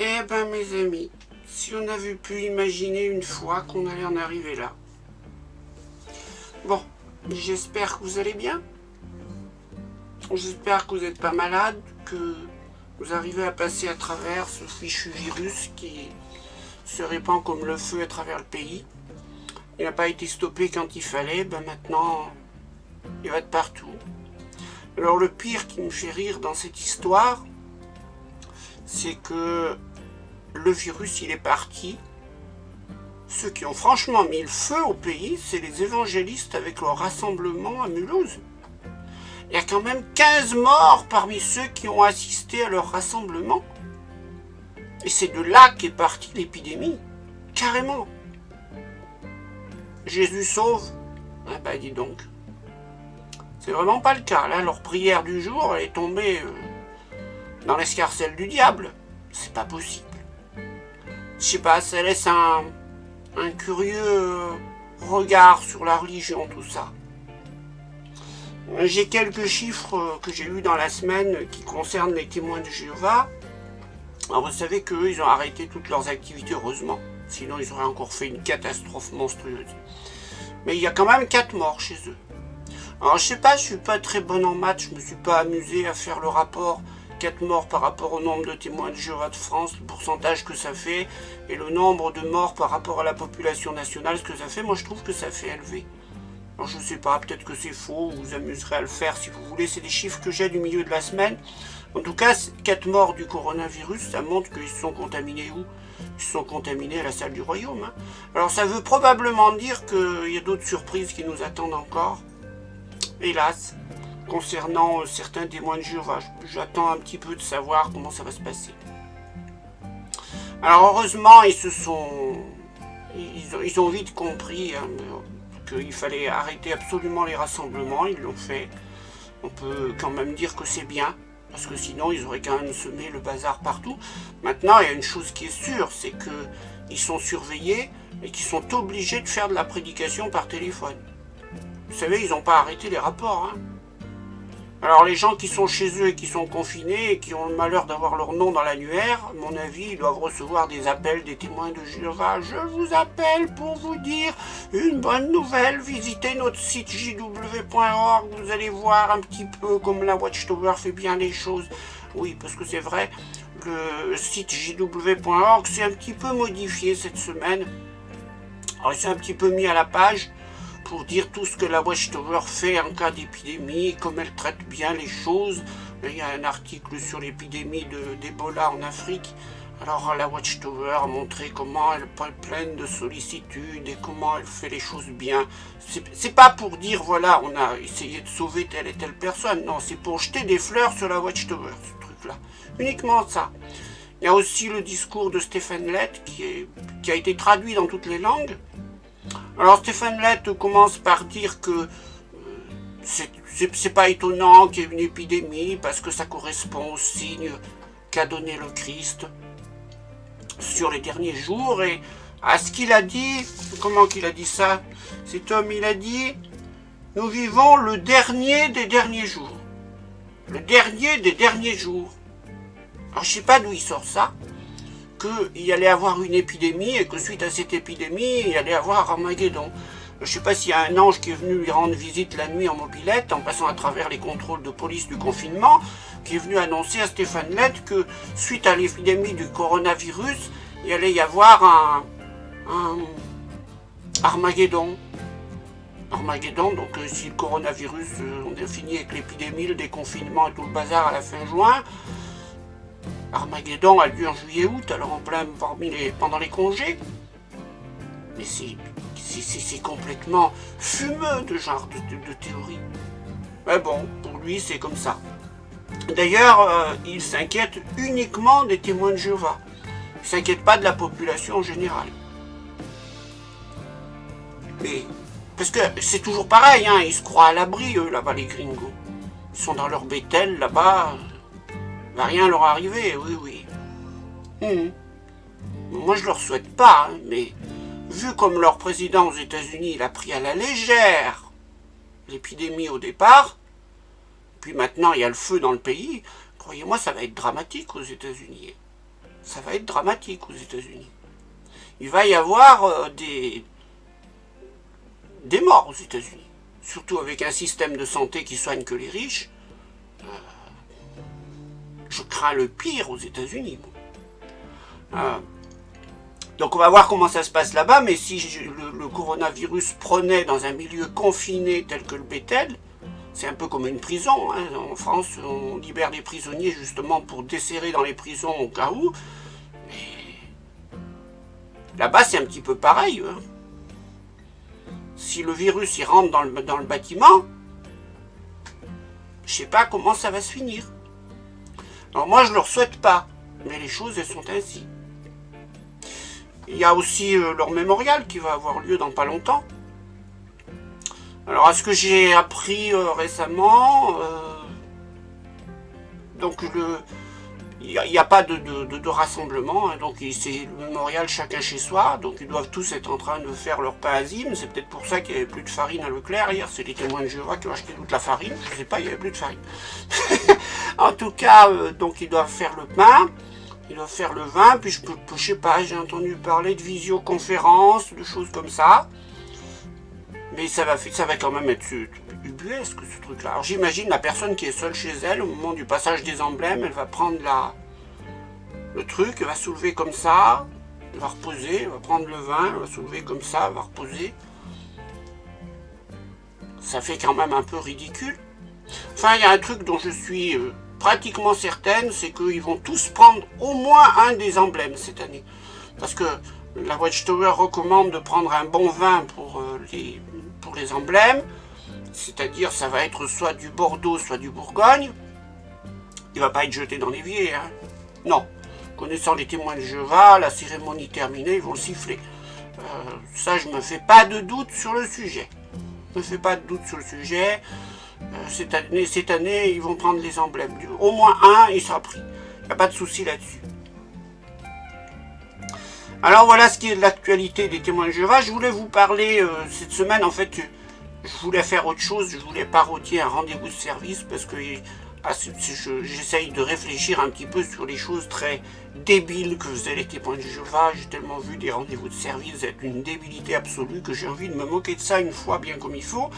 Eh ben mes amis, si on avait pu imaginer une fois qu'on allait en arriver là. Bon, j'espère que vous allez bien. J'espère que vous n'êtes pas malade, que vous arrivez à passer à travers ce fichu virus qui se répand comme le feu à travers le pays. Il n'a pas été stoppé quand il fallait, ben maintenant il va de partout. Alors le pire qui me fait rire dans cette histoire, c'est que le virus il est parti. Ceux qui ont franchement mis le feu au pays, c'est les évangélistes avec leur rassemblement à Mulhouse. Il y a quand même 15 morts parmi ceux qui ont assisté à leur rassemblement. Et c'est de là qu'est partie l'épidémie, carrément. Jésus sauve. Ah bah dis donc. C'est vraiment pas le cas. Là, leur prière du jour, elle est tombée dans l'escarcelle du diable. C'est pas possible. Je sais pas, ça laisse un curieux regard sur la religion, tout ça. J'ai quelques chiffres que j'ai lus dans la semaine qui concernent les témoins de Jéhovah. Alors vous savez qu'eux, ils ont arrêté toutes leurs activités, heureusement. Sinon, ils auraient encore fait une catastrophe monstrueuse. Mais il y a quand même 4 morts chez eux. Alors je sais pas, je suis pas très bon en maths, je me suis pas amusé à faire le rapport 4 morts par rapport au nombre de témoins de Jéhovah de France, le pourcentage que ça fait, et le nombre de morts par rapport à la population nationale, ce que ça fait. Moi je trouve que ça fait élevé. Alors je sais pas, peut-être que c'est faux, vous vous amuserez à le faire si vous voulez, c'est des chiffres que j'ai du milieu de la semaine. En tout cas, 4 morts du coronavirus, ça montre qu'ils se sont contaminés où? Ils se sont contaminés à la salle du royaume. Alors ça veut probablement dire qu'il y a d'autres surprises qui nous attendent encore. Hélas, concernant certains témoins de Jéhovah, j'attends un petit peu de savoir comment ça va se passer. Alors heureusement, ils ont vite compris qu'il fallait arrêter absolument les rassemblements, ils l'ont fait. On peut quand même dire que c'est bien, parce que sinon ils auraient quand même semé le bazar partout. Maintenant, il y a une chose qui est sûre, c'est qu'ils sont surveillés et qu'ils sont obligés de faire de la prédication par téléphone. Vous savez, ils n'ont pas arrêté les rapports. Alors les gens qui sont chez eux et qui sont confinés et qui ont le malheur d'avoir leur nom dans l'annuaire, à mon avis, ils doivent recevoir des appels des témoins de Jéhovah. Je vous appelle pour vous dire une bonne nouvelle. Visitez notre site jw.org. Vous allez voir un petit peu comme la Watchtower fait bien les choses. Oui, parce que c'est vrai, le site jw.org s'est un petit peu modifié cette semaine. Alors il s'est un petit peu mis à la page pour dire tout ce que la Watchtower fait en cas d'épidémie, comme elle traite bien les choses. Il y a un article sur l'épidémie d'Ebola en Afrique. Alors la Watchtower a montré comment elle est pleine de sollicitude et comment elle fait les choses bien. C'est pas pour dire voilà, on a essayé de sauver telle et telle personne. Non, c'est pour jeter des fleurs sur la Watchtower, ce truc-là. Uniquement ça. Il y a aussi le discours de Stephen Lett qui a été traduit dans toutes les langues. Alors Stephen Lett commence par dire que c'est pas étonnant qu'il y ait une épidémie parce que ça correspond aux signes qu'a donné le Christ sur les derniers jours et à ce qu'il a dit. Comment qu'il a dit ça? Cet homme, il a dit « Nous vivons le dernier des derniers jours. » Le dernier des derniers jours. Alors je sais pas d'où il sort ça. Qu'il y allait avoir une épidémie et que suite à cette épidémie, il y allait avoir Armageddon. Je ne sais pas s'il y a un ange qui est venu lui rendre visite la nuit en mobilette, en passant à travers les contrôles de police du confinement, qui est venu annoncer à Stephen Lett que suite à l'épidémie du coronavirus, il allait y avoir un Armageddon. Armageddon, donc si le coronavirus, on a fini avec l'épidémie, le déconfinement et tout le bazar à la fin juin, Armageddon a lieu en juillet-août, alors en plein pendant les congés. Mais c'est complètement fumeux de genre de théorie. Mais bon, pour lui, c'est comme ça. D'ailleurs, il s'inquiète uniquement des témoins de Jéhovah. Il ne s'inquiète pas de la population en général. Mais, parce que c'est toujours pareil, ils se croient à l'abri, eux, là-bas, les gringos. Ils sont dans leur bétel, là-bas. Il va rien leur arriver, oui. Moi, je leur souhaite pas, mais vu comme leur président aux États-Unis, il a pris à la légère l'épidémie au départ, puis maintenant il y a le feu dans le pays, croyez-moi, ça va être dramatique aux États-Unis. ça va être dramatique aux États-Unis. Il va y avoir des morts aux États-Unis. Surtout avec un système de santé qui soigne que les riches. Je crains le pire aux États-Unis. Donc on va voir comment ça se passe là-bas, mais si le coronavirus prenait dans un milieu confiné tel que le Bethel, c'est un peu comme une prison. Hein. En France, on libère des prisonniers justement pour desserrer dans les prisons au cas où. Mais là-bas, c'est un petit peu pareil. Hein. Si le virus il rentre dans le bâtiment, je sais pas comment ça va se finir. Alors moi, je ne leur souhaite pas, mais les choses, elles sont ainsi. Il y a aussi leur mémorial qui va avoir lieu dans pas longtemps. Alors, à ce que j'ai appris récemment, donc il n'y a pas de rassemblement, hein, donc c'est le mémorial chacun chez soi, donc ils doivent tous être en train de faire leur pain à Zim. C'est peut-être pour ça qu'il n'y avait plus de farine à Leclerc. Hier, c'est les témoins de Jéhovah qui ont acheté toute la farine, je ne sais pas, il n'y avait plus de farine. En tout cas, donc ils doivent faire le pain. Ils doivent faire le vin, puis je sais pas, j'ai entendu parler de visioconférences, de choses comme ça. Mais ça va quand même être ubuesque, ce truc-là. Alors j'imagine la personne qui est seule chez elle, au moment du passage des emblèmes, elle va prendre le truc, elle va soulever comme ça, elle va reposer, elle va prendre le vin, elle va soulever comme ça, elle va reposer. Ça fait quand même un peu ridicule. Enfin, il y a un truc dont je suis pratiquement certaine, c'est qu'ils vont tous prendre au moins un des emblèmes cette année. Parce que la Watchtower recommande de prendre un bon vin pour les emblèmes, c'est-à-dire ça va être soit du Bordeaux, soit du Bourgogne. Il ne va pas être jeté dans l'évier, hein. Non. Connaissant les témoins de Jéhovah, la cérémonie terminée, ils vont le siffler. Ça, je me fais pas de doute sur le sujet. Cette année, ils vont prendre les emblèmes. Au moins un, il sera pris. Il n'y a pas de souci là-dessus. Alors voilà ce qui est de l'actualité des témoins de Jéhovah. Je voulais vous parler cette semaine, en fait, je voulais faire autre chose. Je voulais parodier un rendez-vous de service parce que j'essaye de réfléchir un petit peu sur les choses très débiles que faisaient les témoins de Jéhovah. J'ai tellement vu des rendez-vous de service être une débilité absolue que j'ai envie de me moquer de ça une fois bien comme il faut.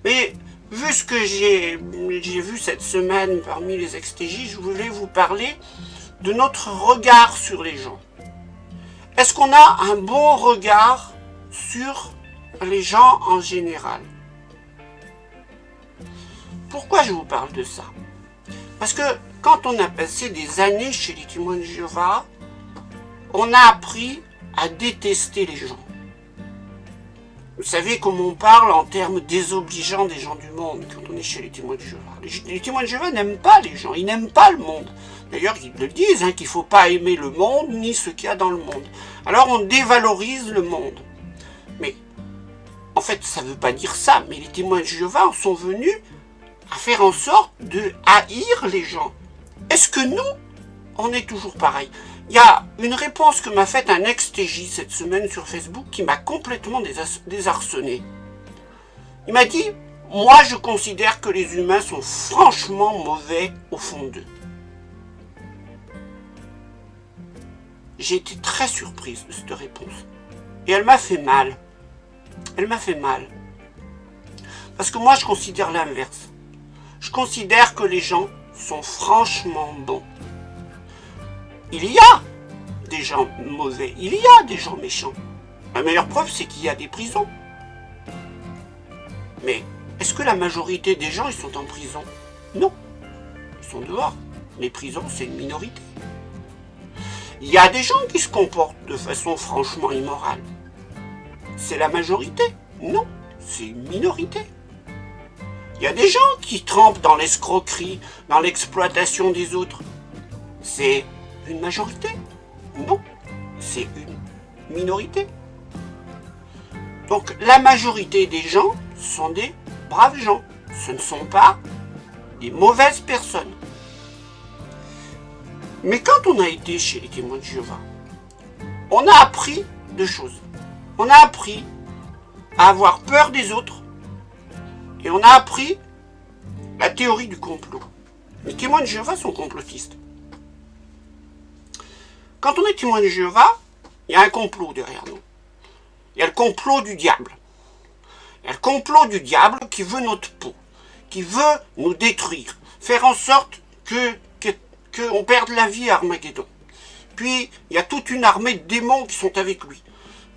Mais vu ce que j'ai vu cette semaine parmi les ex-TJ, je voulais vous parler de notre regard sur les gens. Est-ce qu'on a un bon regard sur les gens en général? Pourquoi je vous parle de ça? Parce que quand on a passé des années chez les témoins de Jéhovah, on a appris à détester les gens. Vous savez comment on parle en termes désobligeants des gens du monde quand on est chez les témoins de Jéhovah. Les témoins de Jéhovah n'aiment pas les gens, ils n'aiment pas le monde. D'ailleurs, ils le disent, qu'il ne faut pas aimer le monde ni ce qu'il y a dans le monde. Alors on dévalorise le monde. Mais en fait, ça ne veut pas dire ça, mais les témoins de Jéhovah sont venus à faire en sorte de haïr les gens. Est-ce que nous, on est toujours pareil? Il y a une réponse que m'a faite un ex-TJ cette semaine sur Facebook qui m'a complètement désarçonné. Il m'a dit, moi je considère que les humains sont franchement mauvais au fond d'eux. J'ai été très surprise de cette réponse. Et elle m'a fait mal. Parce que moi je considère l'inverse. Je considère que les gens sont franchement bons. Il y a des gens mauvais, il y a des gens méchants. La meilleure preuve, c'est qu'il y a des prisons. Mais est-ce que la majorité des gens, ils sont en prison? Non, ils sont dehors. Les prisons, c'est une minorité. Il y a des gens qui se comportent de façon franchement immorale. C'est la majorité? Non, c'est une minorité. Il y a des gens qui trempent dans l'escroquerie, dans l'exploitation des autres. C'est une majorité? Non, c'est une minorité. Donc la majorité des gens sont des braves gens. Ce ne sont pas des mauvaises personnes. Mais quand on a été chez les témoins de Jéhovah, on a appris deux choses. On a appris à avoir peur des autres et on a appris la théorie du complot. Les témoins de Jéhovah sont complotistes. Quand on est témoin de Jéhovah, il y a un complot derrière nous. Il y a le complot du diable. Il y a le complot du diable qui veut notre peau, qui veut nous détruire, faire en sorte qu'on perde la vie à Armageddon. Puis, il y a toute une armée de démons qui sont avec lui.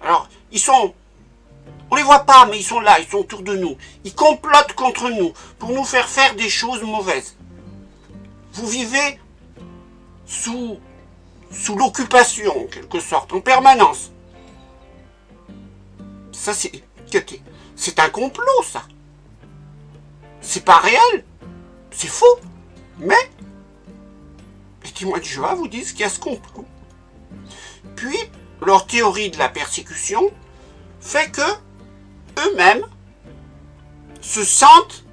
Alors, on les voit pas, mais ils sont là, ils sont autour de nous. Ils complotent contre nous pour nous faire des choses mauvaises. Vous vivez sous l'occupation, en quelque sorte, en permanence. Ça, c'est un complot, ça. C'est pas réel. C'est faux. Mais les témoins de Jéhovah vous disent qu'il y a ce complot. Puis, leur théorie de la persécution fait que eux-mêmes se sentent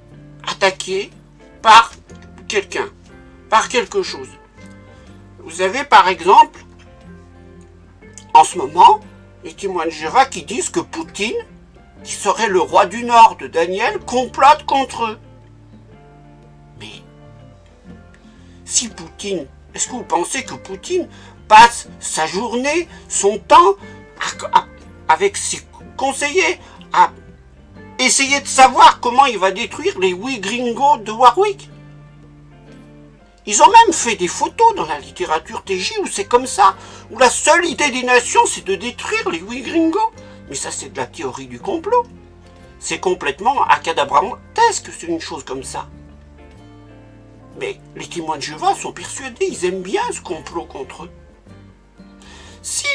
attaqués par quelqu'un, par quelque chose. Vous avez par exemple, en ce moment, les témoins de Jéhovah qui disent que Poutine, qui serait le roi du Nord de Daniel, complote contre eux. Mais si Poutine, est-ce que vous pensez que Poutine passe sa journée, son temps, avec ses conseillers, à essayer de savoir comment il va détruire les Gringos de Warwick? Ils ont même fait des photos dans la littérature TJ où c'est comme ça, où la seule idée des nations c'est de détruire les Gringos. Mais ça c'est de la théorie du complot. C'est complètement acadabrantesque, c'est une chose comme ça. Mais les témoins de Jéhovah sont persuadés, ils aiment bien ce complot contre eux. Si,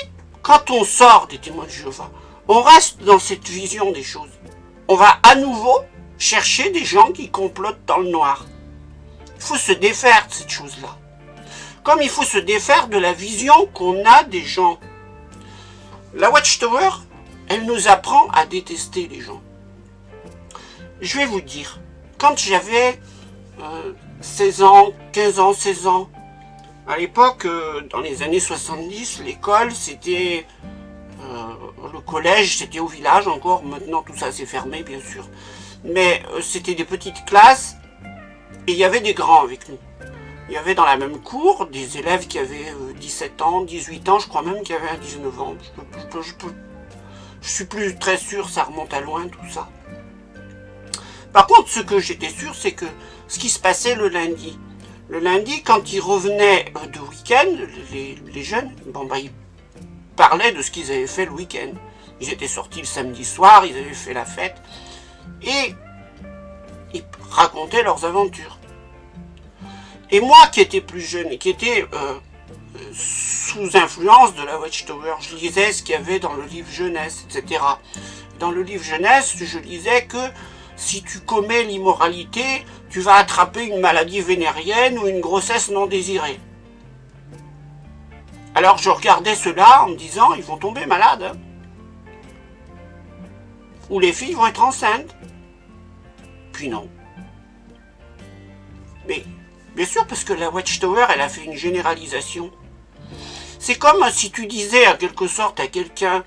quand on sort des témoins de Jéhovah, on reste dans cette vision des choses, on va à nouveau chercher des gens qui complotent dans le noir. Il faut se défaire de cette chose-là. Comme il faut se défaire de la vision qu'on a des gens. La Watchtower, elle nous apprend à détester les gens. Je vais vous dire, quand j'avais 16 ans, 15 ans, 16 ans, à l'époque, dans les années 70, l'école, c'était... le collège, c'était au village encore. Maintenant, tout ça s'est fermé, bien sûr. Mais c'était des petites classes. Et il y avait des grands avec nous. Il y avait dans la même cour des élèves qui avaient 17 ans, 18 ans, je crois même qu'il y avait un 19 ans. Je suis plus très sûr, ça remonte à loin tout ça. Par contre, ce que j'étais sûr, c'est que ce qui se passait le lundi, quand ils revenaient de week-end, les jeunes, ils parlaient de ce qu'ils avaient fait le week-end. Ils étaient sortis le samedi soir, ils avaient fait la fête. Et ils racontaient leurs aventures. Et moi qui étais plus jeune et qui étais sous influence de la Watchtower, je lisais ce qu'il y avait dans le livre Jeunesse, etc. Dans le livre Jeunesse, je lisais que si tu commets l'immoralité, tu vas attraper une maladie vénérienne ou une grossesse non désirée. Alors je regardais cela en me disant, ils vont tomber malades. Hein. Ou les filles vont être enceintes. Puis non. Mais, bien sûr, parce que la Watchtower, elle a fait une généralisation. C'est comme si tu disais, en quelque sorte, à quelqu'un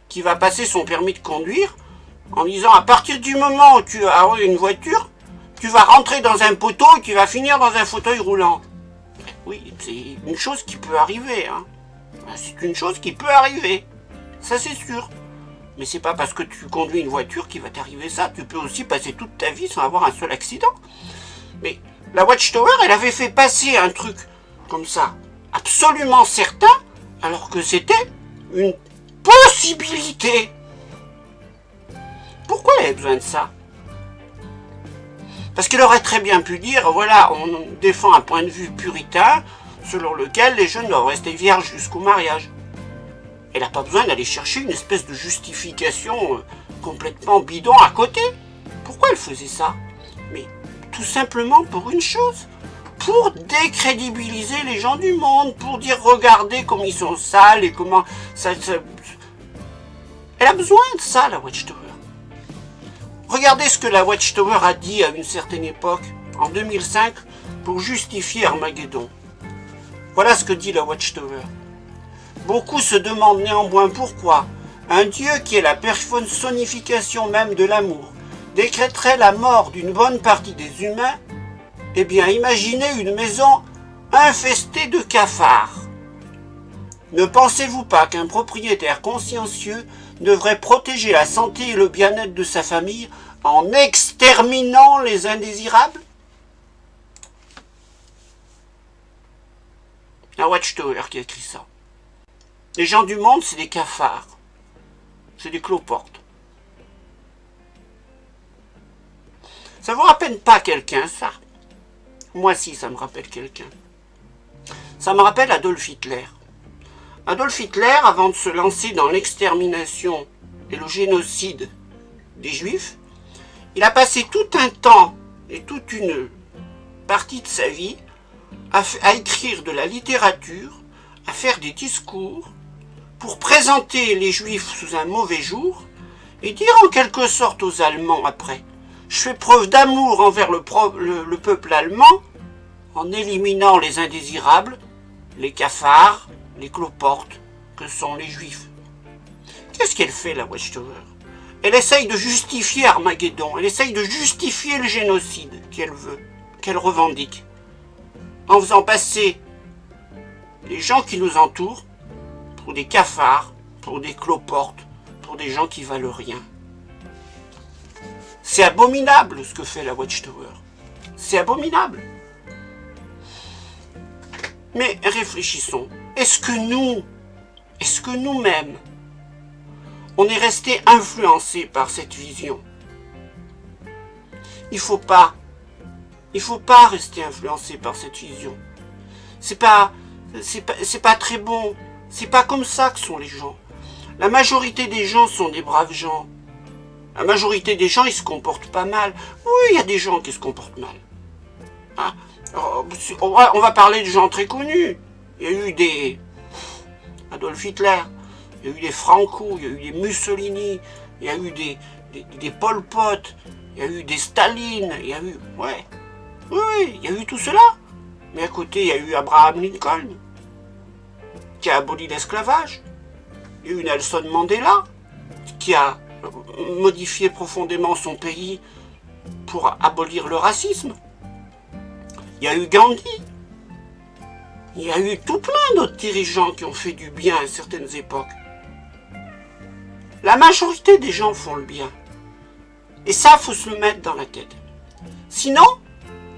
qui va passer son permis de conduire, en disant, à partir du moment où tu as une voiture, tu vas rentrer dans un poteau et tu vas finir dans un fauteuil roulant. Oui, c'est une chose qui peut arriver. Hein. C'est une chose qui peut arriver. Ça, c'est sûr. Mais c'est pas parce que tu conduis une voiture qu'il va t'arriver ça. Tu peux aussi passer toute ta vie sans avoir un seul accident. Mais la Watchtower, elle avait fait passer un truc comme ça, absolument certain, alors que c'était une possibilité. Pourquoi elle avait besoin de ça? Parce qu'elle aurait très bien pu dire, voilà, on défend un point de vue puritain, selon lequel les jeunes doivent rester vierges jusqu'au mariage. Elle n'a pas besoin d'aller chercher une espèce de justification complètement bidon à côté. Pourquoi elle faisait ça? Mais tout simplement pour une chose. Pour décrédibiliser les gens du monde. Pour dire, regardez comme ils sont sales et comment... Elle a besoin de ça, la Watchtower. Regardez ce que la Watchtower a dit à une certaine époque, en 2005, pour justifier Armageddon. Voilà ce que dit la Watchtower. Beaucoup se demandent néanmoins pourquoi un Dieu qui est la personnification même de l'amour décréterait la mort d'une bonne partie des humains. Eh bien, imaginez une maison infestée de cafards. Ne pensez-vous pas qu'un propriétaire consciencieux devrait protéger la santé et le bien-être de sa famille en exterminant les indésirables? Un Watchtower qui a écrit ça. Les gens du monde, c'est des cafards. C'est des cloportes. Ça vous rappelle pas quelqu'un, ça? Moi, si, ça me rappelle quelqu'un. Ça me rappelle Adolf Hitler. Adolf Hitler, avant de se lancer dans l'extermination et le génocide des Juifs, il a passé tout un temps et toute une partie de sa vie à écrire de la littérature, à faire des discours, pour présenter les Juifs sous un mauvais jour et dire en quelque sorte aux Allemands après: je fais preuve d'amour envers le peuple allemand en éliminant les indésirables, les cafards, les cloportes que sont les Juifs. Qu'est-ce qu'elle fait, la Watchtower? Elle essaye de justifier Armageddon, elle essaye de justifier le génocide qu'elle veut, qu'elle revendique, en faisant passer les gens qui nous entourent pour des cafards, pour des cloportes, pour des gens qui valent rien. C'est abominable ce que fait la Watchtower. C'est abominable. Mais réfléchissons. Est-ce que nous-mêmes, on est resté influencés par cette vision? Il faut pas rester influencé par cette vision. C'est pas très bon. C'est pas comme ça que sont les gens. La majorité des gens sont des braves gens. La majorité des gens, ils se comportent pas mal. Oui, il y a des gens qui se comportent mal. Hein? On va parler de gens très connus. Il y a eu des Adolf Hitler, il y a eu des Franco, il y a eu des Mussolini, il y a eu des Pol Pot, il y a eu des Staline, il y a eu... Ouais. Oui, il y a eu tout cela. Mais à côté, il y a eu Abraham Lincoln, qui a aboli l'esclavage. Il y a eu Nelson Mandela, qui a modifié profondément son pays pour abolir le racisme. Il y a eu Gandhi. Il y a eu tout plein d'autres dirigeants qui ont fait du bien à certaines époques. La majorité des gens font le bien. Et ça, il faut se le mettre dans la tête. Sinon,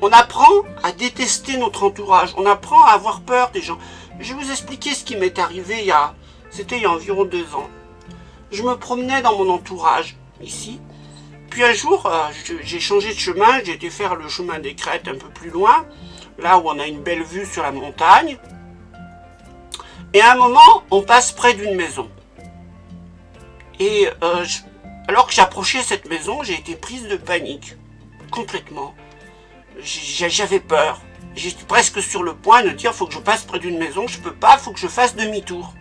on apprend à détester notre entourage. On apprend à avoir peur des gens. Je vais vous expliquer ce qui m'est arrivé il y a environ 2 ans. Je me promenais dans mon entourage, ici. Puis un jour, j'ai changé de chemin. J'ai été faire le chemin des Crêtes un peu plus loin, là où on a une belle vue sur la montagne. Et à un moment, on passe près d'une maison. Et alors que j'approchais cette maison, j'ai été prise de panique. Complètement. J'avais peur. J'étais presque sur le point de dire: faut que je passe près d'une maison, je peux pas, faut que je fasse demi-tour.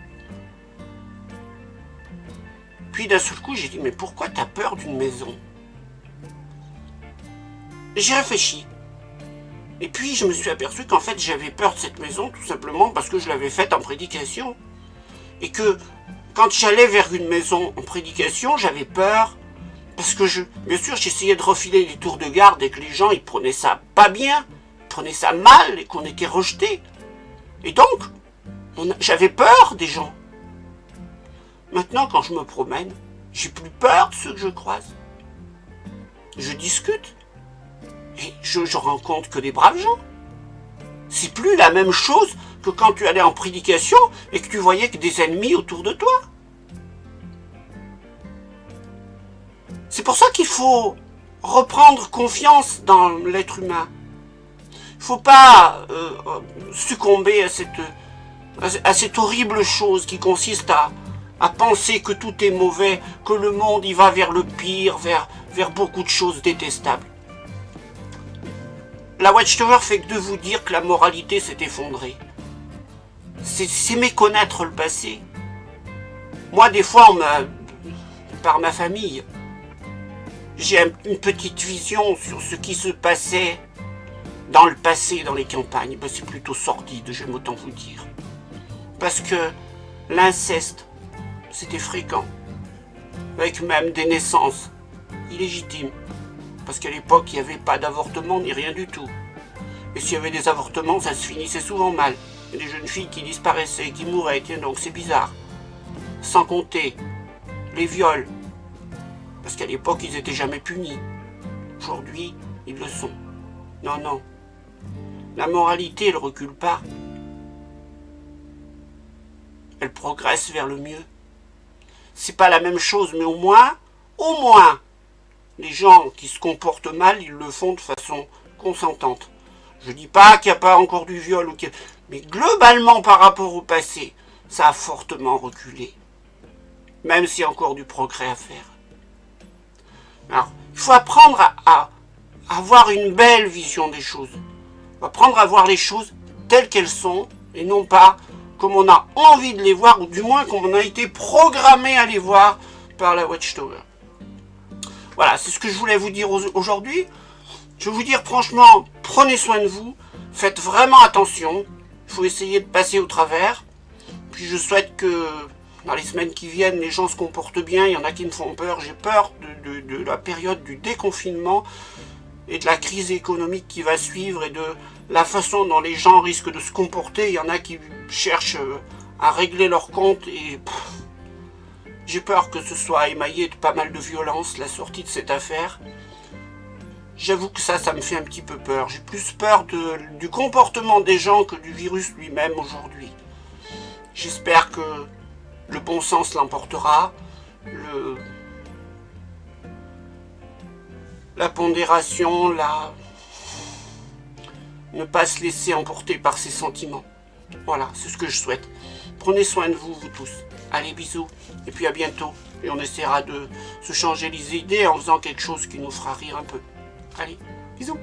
Puis d'un seul coup, j'ai dit: mais pourquoi t'as peur d'une maison? J'ai réfléchi. Et puis je me suis aperçu qu'en fait j'avais peur de cette maison tout simplement parce que je l'avais faite en prédication. Et que quand j'allais vers une maison en prédication, j'avais peur parce que bien sûr j'essayais de refiler des tours de garde et que les gens ils prenaient ça pas bien, ils prenaient ça mal et qu'on était rejetés. Et donc, j'avais peur des gens. Maintenant quand je me promène, j'ai plus peur de ceux que je croise. Je discute. Et je rencontre que des braves gens. C'est plus la même chose que quand tu allais en prédication et que tu voyais que des ennemis autour de toi. C'est pour ça qu'il faut reprendre confiance dans l'être humain. Il ne faut pas succomber à cette horrible chose qui consiste à penser que tout est mauvais, que le monde y va vers le pire, vers beaucoup de choses détestables. La Watchtower fait que de vous dire que la moralité s'est effondrée. C'est méconnaître le passé. Moi, des fois, par ma famille, j'ai une petite vision sur ce qui se passait dans le passé, dans les campagnes. Ben, c'est plutôt sordide, j'aime autant vous dire. Parce que l'inceste, c'était fréquent. Avec même des naissances illégitimes. Parce qu'à l'époque, il n'y avait pas d'avortement ni rien du tout. Et s'il y avait des avortements, ça se finissait souvent mal. Il y a des jeunes filles qui disparaissaient, qui mouraient, tiens donc c'est bizarre. Sans compter les viols, parce qu'à l'époque ils n'étaient jamais punis. Aujourd'hui, ils le sont. Non, non. La moralité, elle recule pas. Elle progresse vers le mieux. C'est pas la même chose, mais au moins, les gens qui se comportent mal, ils le font de façon consentante. Je dis pas qu'il n'y a pas encore du viol, mais globalement par rapport au passé, ça a fortement reculé. Même s'il y a encore du progrès à faire. Alors, il faut apprendre à avoir une belle vision des choses. Il faut apprendre à voir les choses telles qu'elles sont, et non pas comme on a envie de les voir, ou du moins comme on a été programmé à les voir par la Watchtower. Voilà, c'est ce que je voulais vous dire aujourd'hui. Je vais vous dire franchement, prenez soin de vous, faites vraiment attention, il faut essayer de passer au travers. Puis je souhaite que dans les semaines qui viennent, les gens se comportent bien, il y en a qui me font peur, j'ai peur de la période du déconfinement et de la crise économique qui va suivre et de la façon dont les gens risquent de se comporter. Il y en a qui cherchent à régler leurs comptes et j'ai peur que ce soit émaillé de pas mal de violence, la sortie de cette affaire. J'avoue que ça me fait un petit peu peur. J'ai plus peur du comportement des gens que du virus lui-même aujourd'hui. J'espère que le bon sens l'emportera, la pondération, ne pas se laisser emporter par ses sentiments. Voilà, c'est ce que je souhaite. Prenez soin de vous, vous tous. Allez, bisous, et puis à bientôt. Et on essaiera de se changer les idées en faisant quelque chose qui nous fera rire un peu. Allez, bisous.